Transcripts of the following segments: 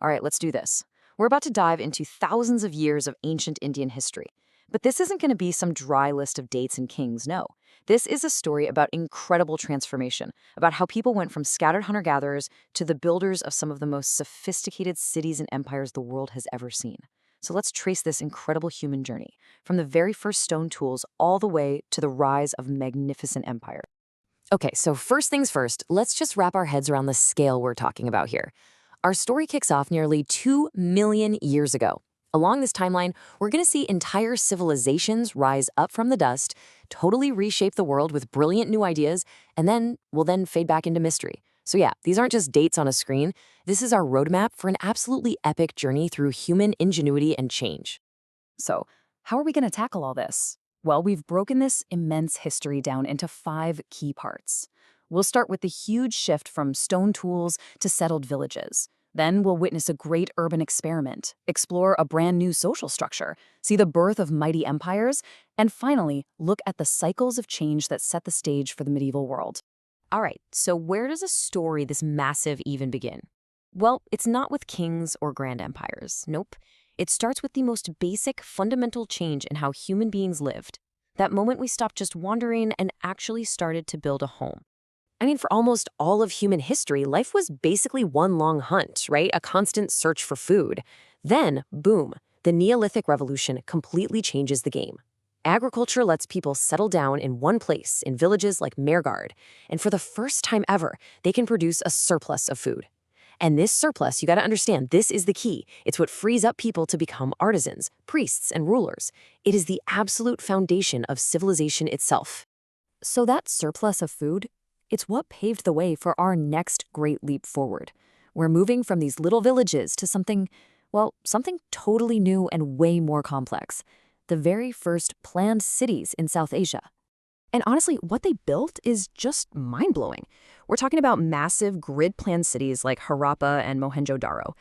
All right, let's do this. We're about to dive into thousands of years of ancient Indian history. But this isn't going to be some dry list of dates and kings, no. This is a story about incredible transformation, about how people went from scattered hunter-gatherers to the builders of some of the most sophisticated cities and empires the world has ever seen. So let's trace this incredible human journey, from the very first stone tools all the way to the rise of magnificent empires. Okay, so first things first, let's just wrap our heads around the scale we're talking about here. Our story kicks off nearly 2 million years ago. Along this timeline, we're going to see entire civilizations rise up from the dust, totally reshape the world with brilliant new ideas, and then will fade back into mystery. So yeah, these aren't just dates on a screen. This is our roadmap for an absolutely epic journey through human ingenuity and change. So, how are we going to tackle all this? Well, we've broken this immense history down into 5 key parts. We'll start with the huge shift from stone tools to settled villages. Then we'll witness a great urban experiment, explore a brand new social structure, see the birth of mighty empires, and finally, look at the cycles of change that set the stage for the medieval world. All right, so where does a story this massive even begin? Well, it's not with kings or grand empires. Nope. It starts with the most basic, fundamental change in how human beings lived. That moment we stopped just wandering and actually started to build a home. I mean, for almost all of human history, life was basically one long hunt, right? A constant search for food. Then, boom, the Neolithic Revolution completely changes the game. Agriculture lets people settle down in one place, in villages like Mehrgarde, and for the first time ever, they can produce a surplus of food. And this surplus, you gotta understand, this is the key. It's what frees up people to become artisans, priests, and rulers. It is the absolute foundation of civilization itself. So that surplus of food, it's what paved the way for our next great leap forward. We're moving from these little villages to something totally new and way more complex. The very first planned cities in South Asia. And honestly, what they built is just mind-blowing. We're talking about massive grid-planned cities like Harappa and Mohenjo-daro.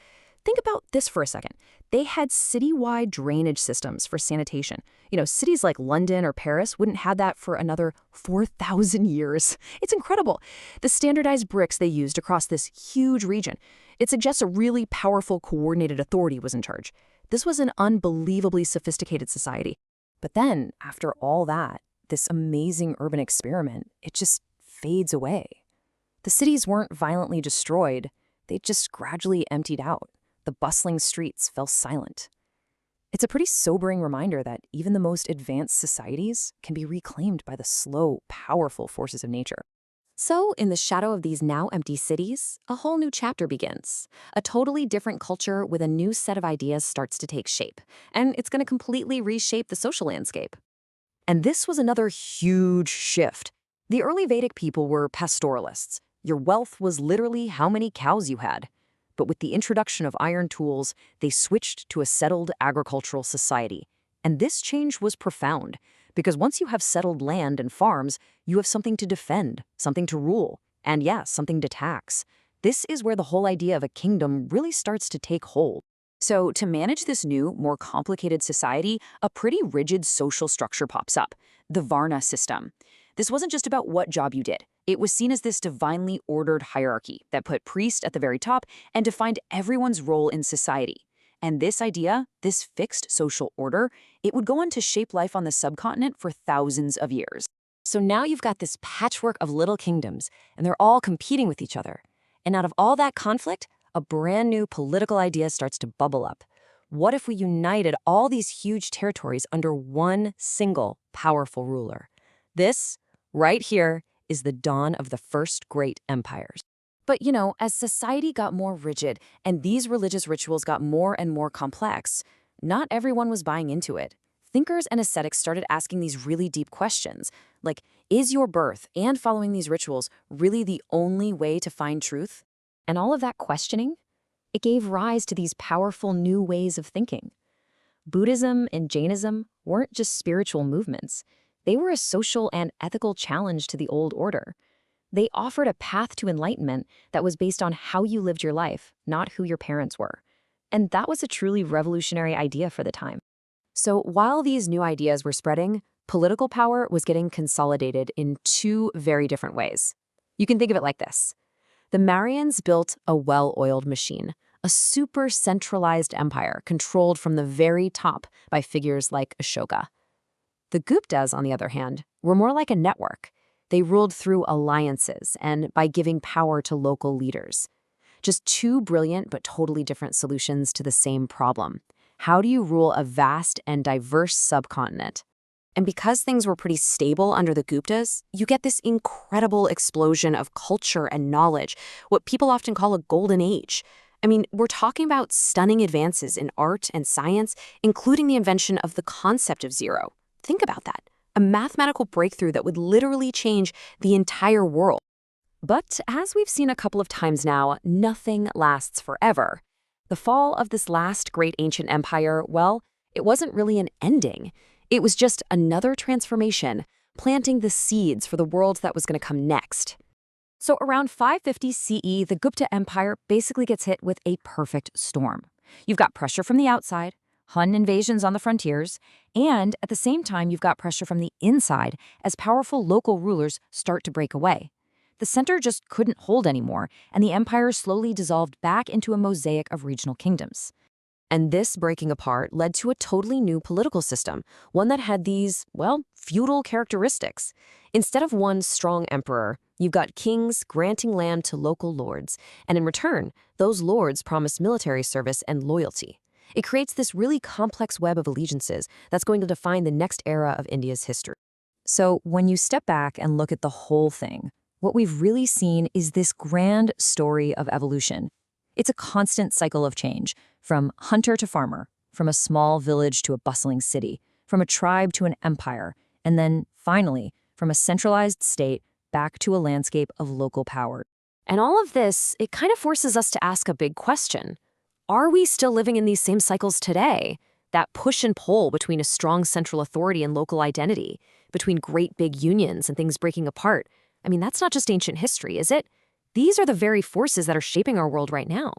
Think about this for a second. They had citywide drainage systems for sanitation. Cities like London or Paris wouldn't have that for another 4,000 years. It's incredible. The standardized bricks they used across this huge region. It suggests a really powerful, coordinated authority was in charge. This was an unbelievably sophisticated society. But then, after all that, this amazing urban experiment, it just fades away. The cities weren't violently destroyed. They just gradually emptied out. The bustling streets fell silent. It's a pretty sobering reminder that even the most advanced societies can be reclaimed by the slow, powerful forces of nature. So, in the shadow of these now empty cities, a whole new chapter begins. A totally different culture with a new set of ideas starts to take shape, and it's going to completely reshape the social landscape. And this was another huge shift. The early Vedic people were pastoralists. Your wealth was literally how many cows you had. But with the introduction of iron tools, they switched to a settled agricultural society. And this change was profound, because once you have settled land and farms, you have something to defend, something to rule, and yes, something to tax. This is where the whole idea of a kingdom really starts to take hold. So to manage this new, more complicated society, a pretty rigid social structure pops up, the Varna system. This wasn't just about what job you did. It was seen as this divinely ordered hierarchy that put priest at the very top and defined everyone's role in society. And this idea, this fixed social order, it would go on to shape life on the subcontinent for thousands of years. So now you've got this patchwork of little kingdoms, and they're all competing with each other. And out of all that conflict, a brand new political idea starts to bubble up. What if we united all these huge territories under one single powerful ruler? This, right here, is the dawn of the first great empires. But as society got more rigid and these religious rituals got more and more complex, not everyone was buying into it. Thinkers and ascetics started asking these really deep questions, like, is your birth and following these rituals really the only way to find truth? And all of that questioning, it gave rise to these powerful new ways of thinking. Buddhism and Jainism weren't just spiritual movements. They were a social and ethical challenge to the old order. They offered a path to enlightenment that was based on how you lived your life, not who your parents were. And that was a truly revolutionary idea for the time. So while these new ideas were spreading, political power was getting consolidated in 2 very different ways. You can think of it like this. The Mauryans built a well-oiled machine, a super centralized empire controlled from the very top by figures like Ashoka. The Guptas, on the other hand, were more like a network. They ruled through alliances and by giving power to local leaders. Just two brilliant but totally different solutions to the same problem. How do you rule a vast and diverse subcontinent? And because things were pretty stable under the Guptas, you get this incredible explosion of culture and knowledge, what people often call a golden age. I mean, we're talking about stunning advances in art and science, including the invention of the concept of zero. Think about that. A mathematical breakthrough that would literally change the entire world. But as we've seen a couple of times now, nothing lasts forever. The fall of this last great ancient empire, well, it wasn't really an ending. It was just another transformation, planting the seeds for the world that was going to come next. So around 550 CE, the Gupta Empire basically gets hit with a perfect storm. You've got pressure from the outside, Hun invasions on the frontiers, and at the same time you've got pressure from the inside as powerful local rulers start to break away. The center just couldn't hold anymore, and the empire slowly dissolved back into a mosaic of regional kingdoms. And this breaking apart led to a totally new political system, one that had these, well, feudal characteristics. Instead of one strong emperor, you've got kings granting land to local lords, and in return, those lords promise military service and loyalty. It creates this really complex web of allegiances that's going to define the next era of India's history. So when you step back and look at the whole thing, what we've really seen is this grand story of evolution. It's a constant cycle of change, from hunter to farmer, from a small village to a bustling city, from a tribe to an empire, and then, finally, from a centralized state back to a landscape of local power. And all of this, it kind of forces us to ask a big question. Are we still living in these same cycles today? That push and pull between a strong central authority and local identity, between great big unions and things breaking apart. I mean, that's not just ancient history, is it? These are the very forces that are shaping our world right now.